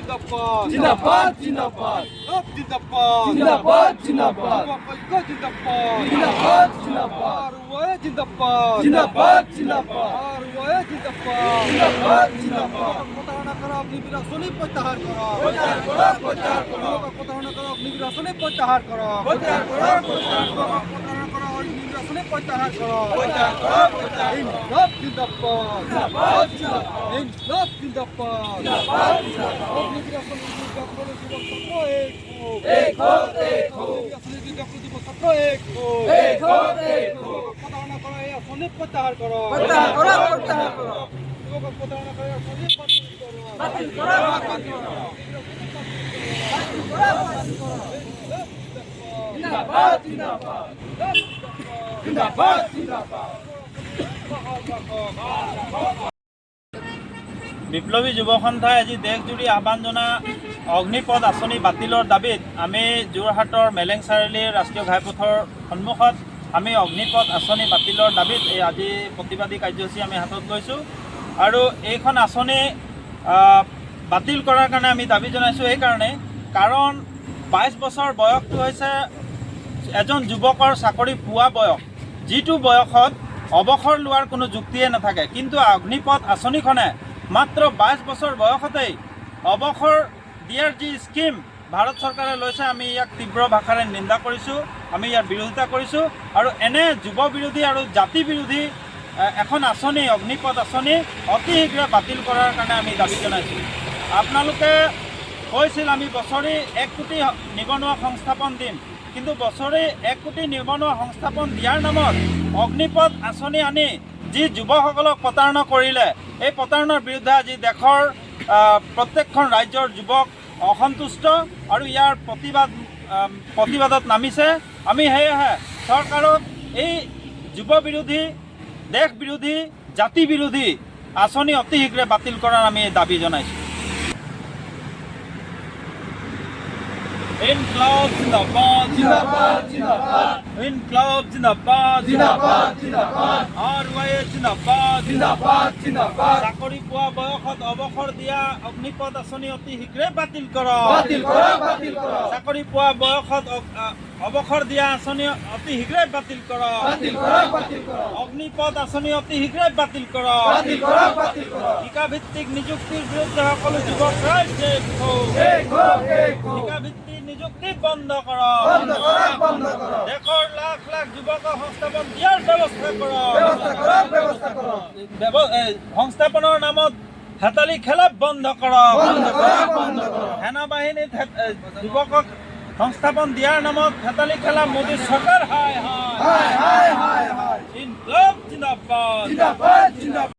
जिंदाबाद जिंदाबाद जिंदाबाद जिंदाबाद जिंदाबाद जिंदाबाद जिंदाबाद जिंदाबाद जिंदाबाद आरवाए जिंदाबाद जिंदाबाद जिंदाबाद आरवाए जिंदाबाद जिंदाबाद जिंदाबाद प्रतारणा करा निरासनी प्रत्याहार करा प्रत्याहार करो प्रतारणा करा निरासनी प्रत्याहार करा प्रत्याहार करो प्रतारणा करा निरासनी प्रत्याहार करा प्रत्याहार जिंदाबाद जिंदाबाद जिंदाबाद एक हो एक हो एक हो प्रतारणा करा असली प्रत्याहार करा प्रत्याहार करो प्रत्याहार करो प्रतारणा करा असली बातिल करो जिंदाबाद जिंदाबाद जिंदाबाद जिंदाबाद বিপ্লৱী যুৱ সন্থাই আজি দেশজুৰি আহ্বান জনা অগ্নিপথ আঁচনি বাতিলৰ দাবীত আমি যোৰহাটৰ মেলেং চাৰিআলিৰ ৰাষ্ট্ৰীয় ঘাইপথৰ সন্মুখত আমি অগ্নিপথ আঁচনি বাতিলৰ দাবীত এই আজি প্ৰতিবাদী কাৰ্যসূচী আমি হাতত লৈছোঁ আৰু এইখন আঁচনি বাতিল কৰাৰ কাৰণে আমি দাবী জনাইছোঁ এইকাৰণে কাৰণ 22 বছৰ বয়সটো হৈছে এজন যুৱকৰ চাকৰি পোৱা বয়স যিটো বয়সত অৱসৰ লোৱাৰ কোনো যুক্তিয়ে নাথাকে কিন্তু অগ্নিপথ আঁচনিখনে মাত্ৰ 22 বছৰ বয়সতেই অৱসৰ দিয়াৰ যি স্কিম ভাৰত চৰকাৰে লৈছে আমি ইয়াক তীব্ৰ ভাষাৰে নিন্দা কৰিছোঁ আমি ইয়াৰ বিৰোধিতা কৰিছোঁ আৰু এনে যুৱ বিৰোধী আৰু জাতি বিৰোধী এখন আঁচনি অগ্নিপথ আঁচনি অতি শীঘ্ৰে বাতিল কৰাৰ কাৰণে আমি দাবী জনাইছোঁ আপোনালোকে কৈছিল আমি বছৰি 1 কোটি নিবনুৱা সংস্থাপন দিম কিন্তু বছৰি 1 কোটি নিবনুৱা সংস্থাপন দিয়াৰ নামত অগ্নিপথ আঁচনি আনি যি যুৱকসকলক প্ৰতাৰণা কৰিলে এই প্ৰতাৰণাৰ বিৰুদ্ধে আজি দেশৰ প্ৰত্যেকখন ৰাজ্যৰ যুৱক অসন্তুষ্ট আৰু ইয়াৰ প্ৰতিবাদত নামিছে আমি সেয়েহে চৰকাৰক এই যুৱ বিৰোধী দেশ বিৰোধী জাতি বিৰোধী আঁচনি অতি শীঘ্ৰে বাতিল কৰাৰ আমি দাবী জনাইছোঁ ইনকলাব জিন্দাবাদ जिंदाबाद जिंदाबाद ইনকলাব জিন্দাবাদ जिंदाबाद जिंदाबाद আৰৱায়ে জিন্দাবাদ जिंदाबाद जिंदाबाद চাকৰি পোৱা বয়সত অৱসৰ দিয়া অগ্নিপথ আঁচনি অতি শীঘ্ৰে বাতিল কৰক बातिल करो बातिल करो চাকৰি পোৱা বয়সত অৱসৰ দিয়া আঁচনি অতি শীঘ্ৰে বাতিল কৰক बातिल करो অগ্নিপথ আঁচনি অতি শীঘ্ৰে বাতিল কৰক बातिल करो ঠিকাভিত্তিক নিযুক্তিৰ বিৰুদ্ধে সকলো যুৱক ৰাইজে एक हो ঠিকাভিত্তিক নিযুক্তি বন্ধ কৰক बंद करो দেশৰ লাখ লাখ যুৱকক সংস্থাপন দিয়াৰ ব্যৱস্থা কৰক व्यवस्था करो সংস্থাপনৰ নামত হেতালি খেলা বন্ধ কৰক बंद करो সেনা বাহিনীত যুৱকক সংস্থাপন দিয়াৰ নামত হেতালি খেলা মোদী চৰকাৰ হায় হায় हाय हाय हाय